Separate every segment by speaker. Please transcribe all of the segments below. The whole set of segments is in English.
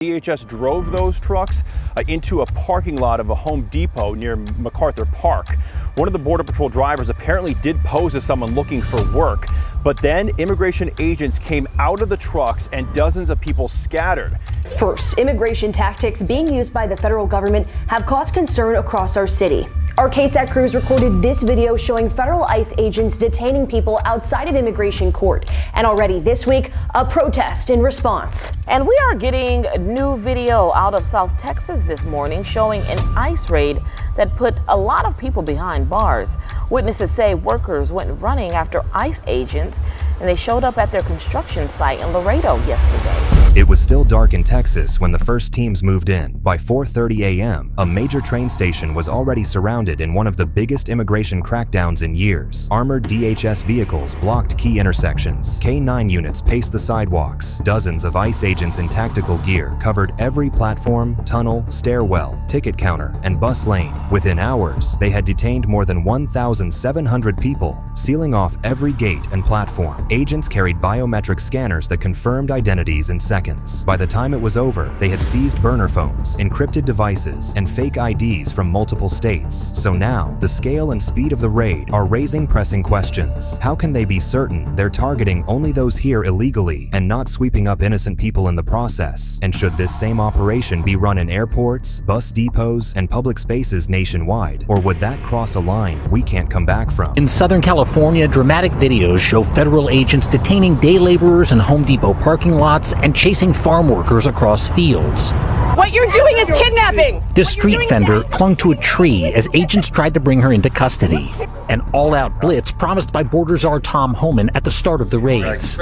Speaker 1: DHS drove those trucks into a parking lot of a Home Depot near MacArthur Park. One of the Border Patrol drivers apparently did pose as someone looking for work, but then immigration agents came out of the trucks and dozens of people scattered.
Speaker 2: First, immigration tactics being used by the federal government have caused concern across our city. Our KSAT crews recorded this video showing federal ICE agents detaining people outside of immigration court. And already this week, a protest in response.
Speaker 3: And we are getting new video out of South Texas this morning showing an ICE raid that put a lot of people behind bars. Witnesses say workers went running after ICE agents, and they showed up at their construction site in Laredo yesterday.
Speaker 4: It was still dark in Texas when the first teams moved in. By 4:30 a.m., a major train station was already surrounded in one of the biggest immigration crackdowns in years. Armored DHS vehicles blocked key intersections. K-9 units paced the sidewalks. Dozens of ICE agents in tactical gear covered every platform, tunnel, stairwell, ticket counter, and bus lane. Within hours, they had detained more than 1,700 people, sealing off every gate and platform. Agents carried biometric scanners that confirmed identities in seconds. By the time it was over, they had seized burner phones, encrypted devices, and fake IDs from multiple states. So now, the scale and speed of the raid are raising pressing questions. How can they be certain they're targeting only those here illegally and not sweeping up innocent people in the process? And should this same operation be run in airports, bus depots, and public spaces nationwide? Or would that cross a line we can't come back from?
Speaker 5: In Southern California, dramatic videos show federal agents detaining day laborers in Home Depot parking lots and chasing farm workers across fields.
Speaker 3: What you're doing is kidnapping!
Speaker 5: This street vendor clung to a tree as agents tried to bring her into custody. An all-out blitz promised by border czar Tom Homan at the start of the raids.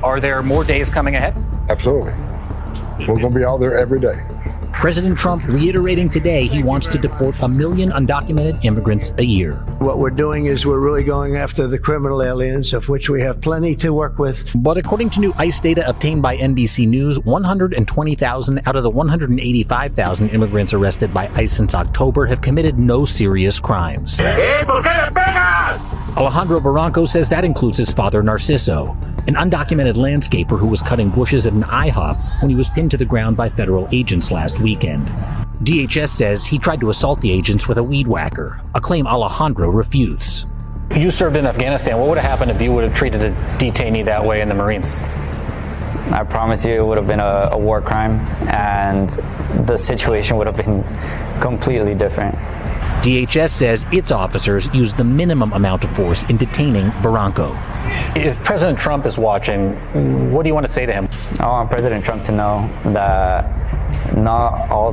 Speaker 6: Are there more days coming ahead?
Speaker 7: Absolutely. We're going to be out there every day.
Speaker 5: President Trump reiterating today he wants to deport 1 million undocumented immigrants a year.
Speaker 8: What we're doing is we're really going after the criminal aliens, of which we have plenty to work with.
Speaker 5: But according to new ICE data obtained by NBC News, 120,000 out of the 185,000 immigrants arrested by ICE since October have committed no serious crimes. Alejandro Barranco says that includes his father, Narciso, an undocumented landscaper who was cutting bushes at an IHOP when he was pinned to the ground by federal agents last weekend. DHS says he tried to assault the agents with a weed whacker, a claim Alejandro refutes.
Speaker 6: You served in Afghanistan. What would have happened if you would have treated a detainee that way in the Marines?
Speaker 9: I promise you it would have been a war crime, and the situation would have been completely different.
Speaker 5: DHS says its officers used the minimum amount of force in detaining Barranco.
Speaker 6: If President Trump is watching, what do you want to say to him?
Speaker 9: I want President Trump to know that not all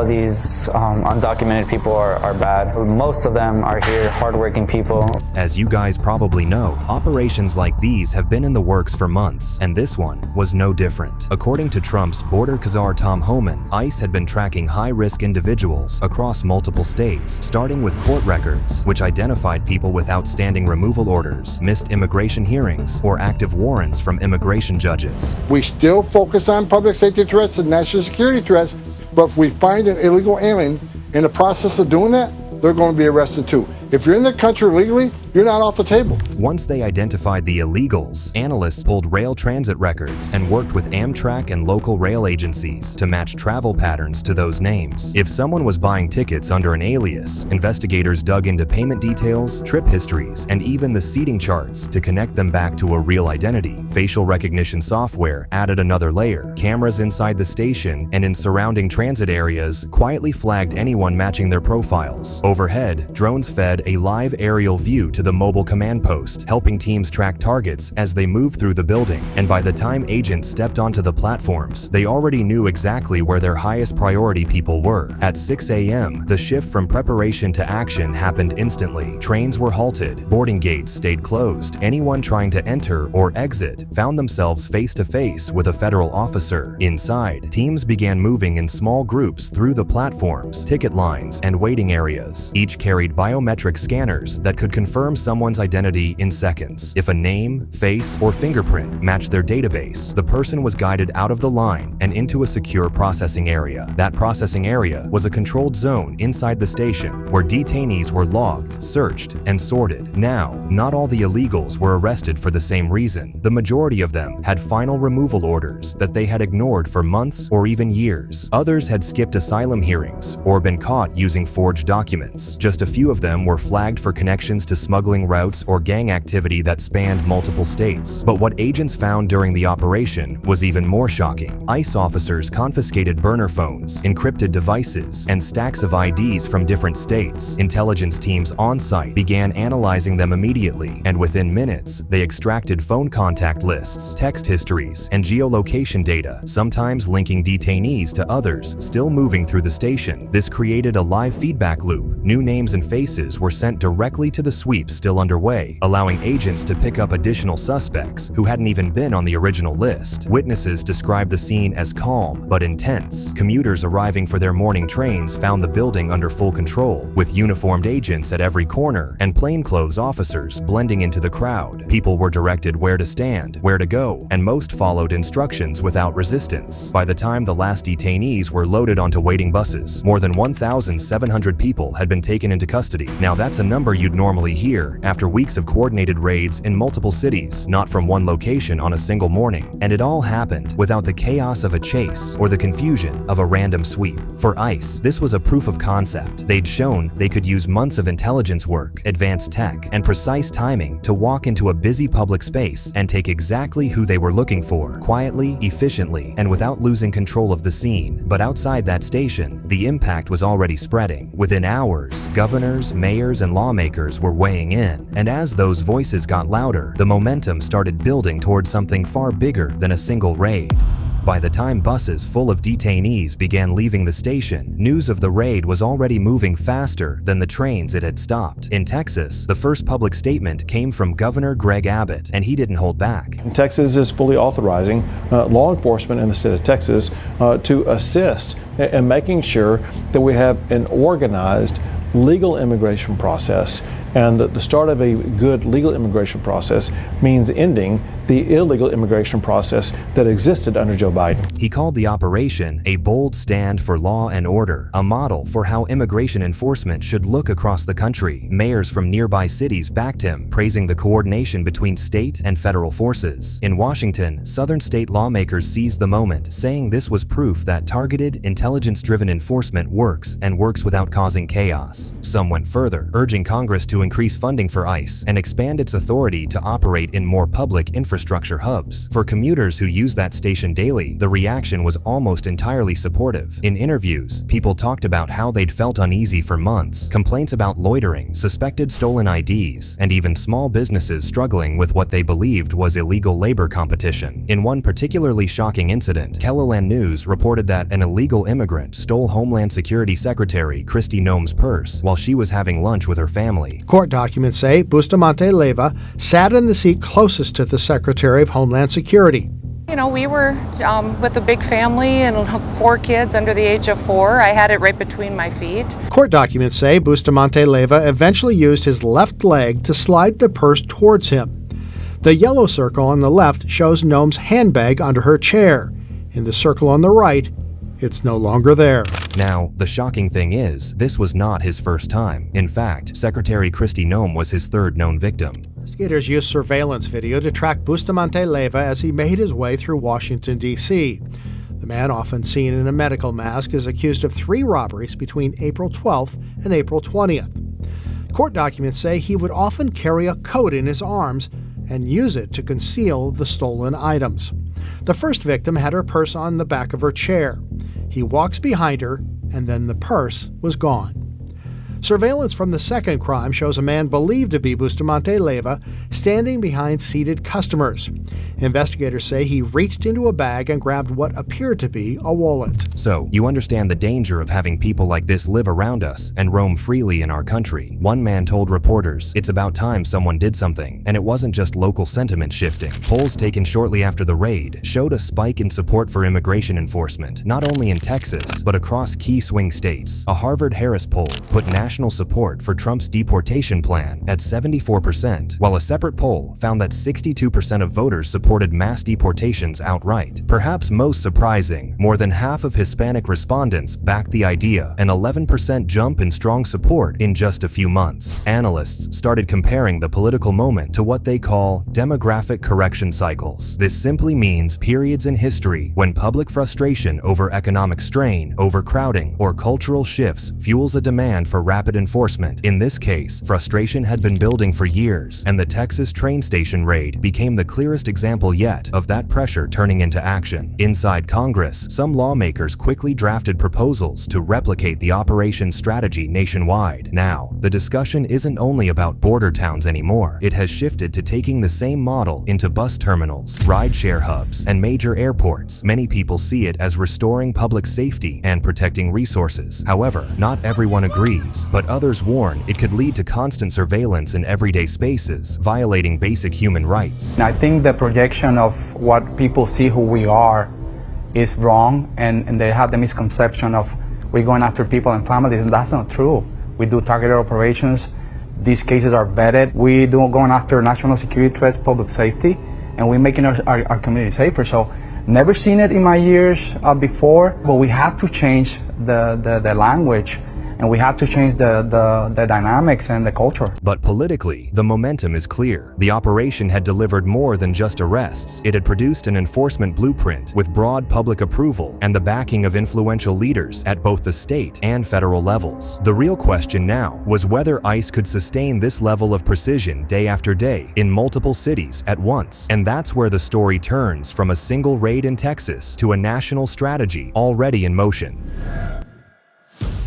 Speaker 9: these undocumented people are bad. Most of them are here, hardworking people.
Speaker 4: As you guys probably know, operations like these have been in the works for months, and this one was no different. According to Trump's border czar Tom Homan, ICE had been tracking high-risk individuals across multiple states, starting with court records, which identified people with outstanding removal orders, missed immigration hearings, or active warrants from immigration judges.
Speaker 7: We still focus on public safety threats and national security threats, but if we find an illegal alien in the process of doing that, they're going to be arrested too. If you're in the country legally, you're not off the table.
Speaker 4: Once they identified the illegals, analysts pulled rail transit records and worked with Amtrak and local rail agencies to match travel patterns to those names. If someone was buying tickets under an alias, investigators dug into payment details, trip histories, and even the seating charts to connect them back to a real identity. Facial recognition software added another layer. Cameras inside the station and in surrounding transit areas quietly flagged anyone matching their profiles. Overhead, drones fed a live aerial view to the mobile command post, helping teams track targets as they moved through the building. And by the time agents stepped onto the platforms, they already knew exactly where their highest priority people were. At 6 a.m., the shift from preparation to action happened instantly. Trains were halted, boarding gates stayed closed. Anyone trying to enter or exit found themselves face to face with a federal officer. Inside, teams began moving in small groups through the platforms, ticket lines, and waiting areas. Each carried biometric scanners that could confirm confirm someone's identity in seconds. If a name, face, or fingerprint matched their database, the person was guided out of the line and into a secure processing area. That processing area was a controlled zone inside the station where detainees were logged, searched, and sorted. Now, not all the illegals were arrested for the same reason. The majority of them had final removal orders that they had ignored for months or even years. Others had skipped asylum hearings or been caught using forged documents. Just a few of them were flagged for connections to smuggling routes or gang activity that spanned multiple states. But what agents found during the operation was even more shocking. ICE officers confiscated burner phones, encrypted devices, and stacks of IDs from different states. Intelligence teams on site began analyzing them immediately, and within minutes, they extracted phone contact lists, text histories, and geolocation data, sometimes linking detainees to others still moving through the station. This created a live feedback loop. New names and faces were sent directly to the sweeps still underway, allowing agents to pick up additional suspects who hadn't even been on the original list. Witnesses described the scene as calm but intense. Commuters arriving for their morning trains found the building under full control, with uniformed agents at every corner and plainclothes officers blending into the crowd. People were directed where to stand, where to go, and most followed instructions without resistance. By the time the last detainees were loaded onto waiting buses, more than 1,700 people had been taken into custody. Now that's a number you'd normally hear after weeks of coordinated raids in multiple cities, not from one location on a single morning. And it all happened without the chaos of a chase or the confusion of a random sweep. For ICE, this was a proof of concept. They'd shown they could use months of intelligence work, advanced tech, and precise timing to walk into a busy public space and take exactly who they were looking for, quietly, efficiently, and without losing control of the scene. But outside that station, the impact was already spreading. Within hours, governors, mayors, and lawmakers were weighing in, and as those voices got louder, the momentum started building towards something far bigger than a single raid. By the time buses full of detainees began leaving the station, news of the raid was already moving faster than the trains it had stopped. In Texas, the first public statement came from Governor Greg Abbott, and he didn't hold back.
Speaker 10: Texas is fully authorizing law enforcement in the state of Texas to assist in making sure that we have an organized legal immigration process, and that the start of a good legal immigration process means ending the illegal immigration process that existed under Joe Biden.
Speaker 4: He called the operation a bold stand for law and order, a model for how immigration enforcement should look across the country. Mayors from nearby cities backed him, praising the coordination between state and federal forces. In Washington, southern state lawmakers seized the moment, saying this was proof that targeted, intelligence-driven enforcement works and works without causing chaos. Some went further, urging Congress to increase funding for ICE and expand its authority to operate in more public infrastructure hubs. For commuters who use that station daily, the reaction was almost entirely supportive. In interviews, people talked about how they'd felt uneasy for months, complaints about loitering, suspected stolen IDs, and even small businesses struggling with what they believed was illegal labor competition. In one particularly shocking incident, KELOLAND News reported that an illegal immigrant stole Homeland Security Secretary Kristi Noem's purse while she was having lunch with her family.
Speaker 11: Court documents say Bustamante Leyva sat in the seat closest to the Secretary of Homeland Security.
Speaker 12: You know, we were with a big family and 4 kids under the age of 4. I had it right between my feet.
Speaker 11: Court documents say Bustamante Leyva eventually used his left leg to slide the purse towards him. The yellow circle on the left shows Noem's handbag under her chair. In the circle on the right, it's no longer there.
Speaker 4: Now, the shocking thing is, this was not his first time. In fact, Secretary Kristi Noem was his third known victim.
Speaker 11: Investigators used surveillance video to track Bustamante Leyva as he made his way through Washington, D.C. The man, often seen in a medical mask, is accused of 3 robberies between April 12th and April 20th. Court documents say he would often carry a coat in his arms and use it to conceal the stolen items. The first victim had her purse on the back of her chair. He walks behind her, and then the purse was gone. Surveillance from the second crime shows a man believed to be Bustamante Leyva standing behind seated customers. Investigators say he reached into a bag and grabbed what appeared to be a wallet.
Speaker 4: So, you understand the danger of having people like this live around us and roam freely in our country. One man told reporters, "It's about time someone did something," and it wasn't just local sentiment shifting. Polls taken shortly after the raid showed a spike in support for immigration enforcement, not only in Texas, but across key swing states. A Harvard-Harris poll put national national support for Trump's deportation plan at 74%, while a separate poll found that 62% of voters supported mass deportations outright. Perhaps most surprising, more than half of Hispanic respondents backed the idea, an 11% jump in strong support in just a few months. Analysts started comparing the political moment to what they call demographic correction cycles. This simply means periods in history when public frustration over economic strain, overcrowding, or cultural shifts fuels a demand for rapid enforcement. In this case, frustration had been building for years, and the Texas train station raid became the clearest example yet of that pressure turning into action. Inside Congress, some lawmakers quickly drafted proposals to replicate the operation strategy nationwide. Now, the discussion isn't only about border towns anymore. It has shifted to taking the same model into bus terminals, rideshare hubs, and major airports. Many people see it as restoring public safety and protecting resources. However, not everyone agrees, but others warn it could lead to constant surveillance in everyday spaces, violating basic human rights.
Speaker 13: I think the projection of what people see who we are is wrong, and they have the misconception of we're going after people and families, and that's not true. We do targeted operations. These cases are vetted. We do going after national security threats, public safety, and we're making our community safer. So never seen it in my years before, but we have to change the language, and we have to change the dynamics and the culture.
Speaker 4: But politically, the momentum is clear. The operation had delivered more than just arrests. It had produced an enforcement blueprint with broad public approval and the backing of influential leaders at both the state and federal levels. The real question now was whether ICE could sustain this level of precision day after day in multiple cities at once. And that's where the story turns from a single raid in Texas to a national strategy already in motion.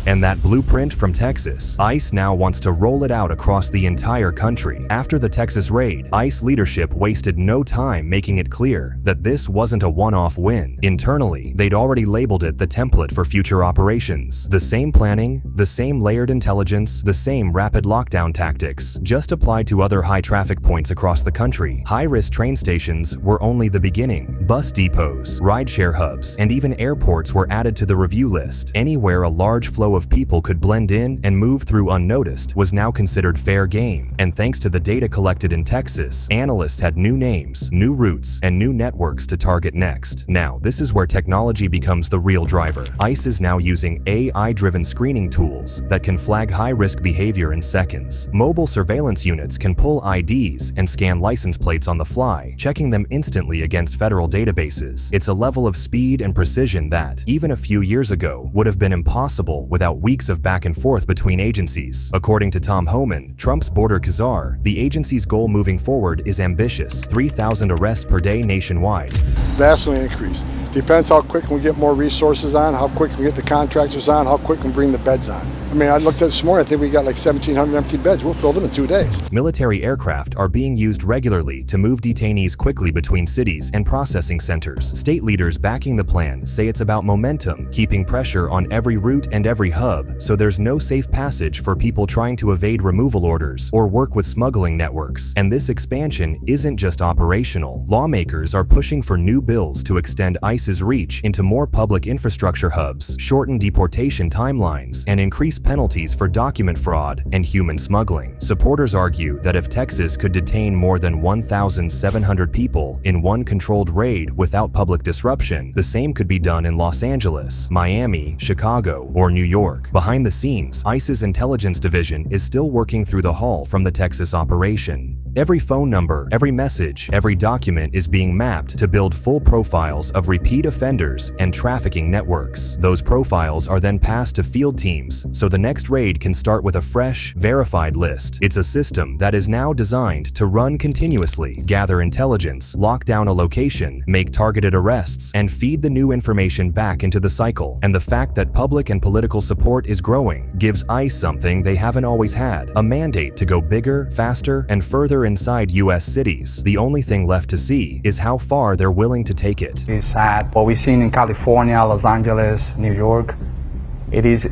Speaker 4: And that blueprint from Texas, ICE now wants to roll it out across the entire country. After the Texas raid, ICE leadership wasted no time making it clear that this wasn't a one-off win. Internally, they'd already labeled it the template for future operations. The same planning, the same layered intelligence, the same rapid lockdown tactics, just applied to other high traffic points across the country. High-risk train stations were only the beginning. Bus depots, rideshare hubs, and even airports were added to the review list. Anywhere a large flow of people could blend in and move through unnoticed was now considered fair game. And thanks to the data collected in Texas, analysts had new names, new routes, and new networks to target next. Now, this is where technology becomes the real driver. ICE is now using AI-driven screening tools that can flag high-risk behavior in seconds. Mobile surveillance units can pull IDs and scan license plates on the fly, checking them instantly against federal databases. It's a level of speed and precision that, even a few years ago, would have been impossible without weeks of back and forth between agencies. According to Tom Homan, Trump's border czar, the agency's goal moving forward is ambitious: 3,000 arrests per day nationwide.
Speaker 7: Vastly increased. Depends how quick we get more resources on, how quick we get the contractors on, how quick we bring the beds on. I mean, I looked at this morning, I think we got like 1,700 empty beds. We'll fill them in 2 days.
Speaker 4: Military aircraft are being used regularly to move detainees quickly between cities and processing centers. State leaders backing the plan say it's about momentum, keeping pressure on every route and every hub, so there's no safe passage for people trying to evade removal orders or work with smuggling networks. And this expansion isn't just operational. Lawmakers are pushing for new bills to extend ICE's reach into more public infrastructure hubs, shorten deportation timelines, and increase penalties for document fraud and human smuggling. Supporters argue that if Texas could detain more than 1,700 people in one controlled raid without public disruption, the same could be done in Los Angeles, Miami, Chicago, or New York. Behind the scenes, ICE's intelligence division is still working through the hull from the Texas operation. Every phone number, every message, every document is being mapped to build full profiles of repeat offenders and trafficking networks. Those profiles are then passed to field teams, so the next raid can start with a fresh, verified list. It's a system that is now designed to run continuously, gather intelligence, lock down a location, make targeted arrests, and feed the new information back into the cycle. And the fact that public and political support is growing gives ICE something they haven't always had: a mandate to go bigger, faster, and further inside U.S. cities. The only thing left to see is how far they're willing to take it.
Speaker 13: It's sad. What we've seen in California, Los Angeles, New York, it is,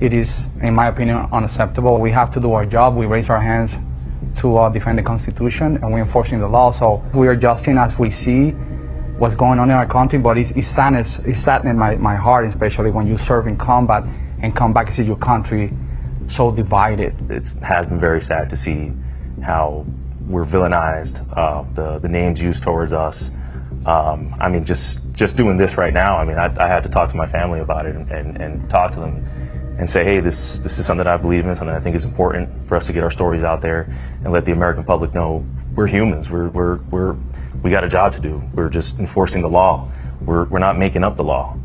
Speaker 13: in my opinion, unacceptable. We have to do our job. We raise our hands to defend the Constitution, and we're enforcing the law. So we're adjusting as we see what's going on in our country, but it's saddening my heart, especially when you serve in combat and come back and see your country so divided.
Speaker 14: It has been very sad to see how we're villainized, the names used towards us. I mean, just doing this right now, I mean, I had to talk to my family about it and talk to them and say, hey, this is something I believe in, something I think is important for us to get our stories out there and let the American public know we're humans. We got a job to do. We're just enforcing the law. We're not making up the law.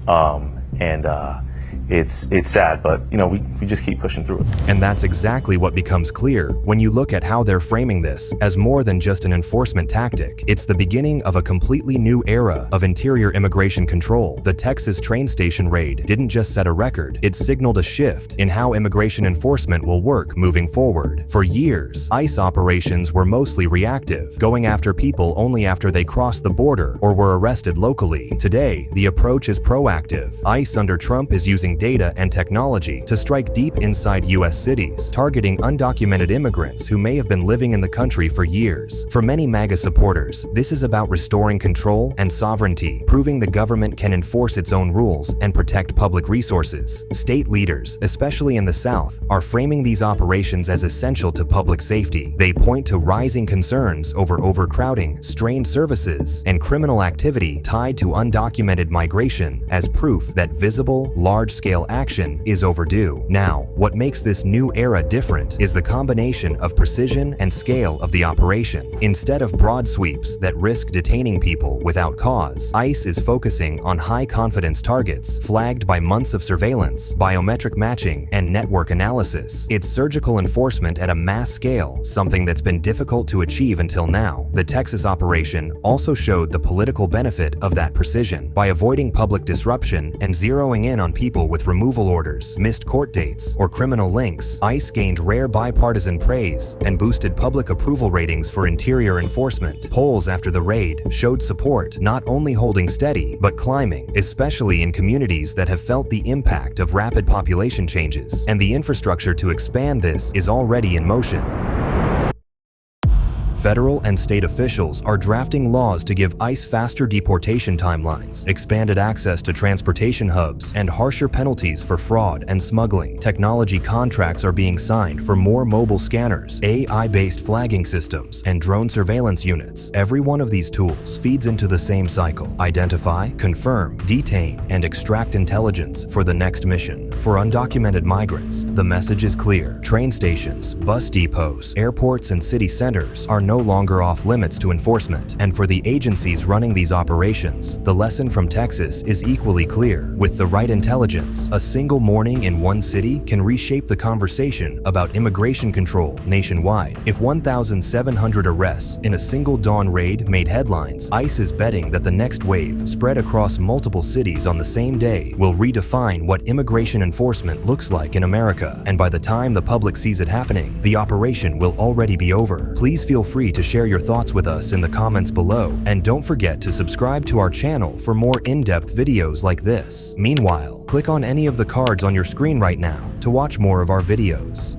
Speaker 14: It's sad, but you know, we just keep pushing through it.
Speaker 4: And that's exactly what becomes clear when you look at how they're framing this as more than just an enforcement tactic. It's the beginning of a completely new era of interior immigration control. The Texas train station raid didn't just set a record, it signaled a shift in how immigration enforcement will work moving forward. For years, ICE operations were mostly reactive, going after people only after they crossed the border or were arrested locally. Today, the approach is proactive. ICE under Trump is using data and technology to strike deep inside U.S. cities, targeting undocumented immigrants who may have been living in the country for years. For many MAGA supporters, this is about restoring control and sovereignty, proving the government can enforce its own rules and protect public resources. State leaders, especially in the South, are framing these operations as essential to public safety. They point to rising concerns over overcrowding, strained services, and criminal activity tied to undocumented migration as proof that visible, large-scale action is overdue. Now, what makes this new era different is the combination of precision and scale of the operation. Instead of broad sweeps that risk detaining people without cause, ICE is focusing on high-confidence targets flagged by months of surveillance, biometric matching, and network analysis. It's surgical enforcement at a mass scale, something that's been difficult to achieve until now. The Texas operation also showed the political benefit of that precision. By avoiding public disruption and zeroing in on people with removal orders, missed court dates, or criminal links, ICE gained rare bipartisan praise and boosted public approval ratings for interior enforcement. Polls after the raid showed support not only holding steady, but climbing, especially in communities that have felt the impact of rapid population changes. And the infrastructure to expand this is already in motion. Federal and state officials are drafting laws to give ICE faster deportation timelines, expanded access to transportation hubs, and harsher penalties for fraud and smuggling. Technology contracts are being signed for more mobile scanners, AI-based flagging systems, and drone surveillance units. Every one of these tools feeds into the same cycle: identify, confirm, detain, and extract intelligence for the next mission. For undocumented migrants, the message is clear. Train stations, bus depots, airports, and city centers are no longer off limits to enforcement. And for the agencies running these operations, the lesson from Texas is equally clear. With the right intelligence, a single morning in one city can reshape the conversation about immigration control nationwide. If 1,700 arrests in a single dawn raid made headlines, ICE is betting that the next wave, spread across multiple cities on the same day, will redefine what immigration enforcement looks like in America. And by the time the public sees it happening, the operation will already be over. Please feel free to share your thoughts with us in the comments below, and don't forget to subscribe to our channel for more in-depth videos like this. Meanwhile, click on any of the cards on your screen right now to watch more of our videos.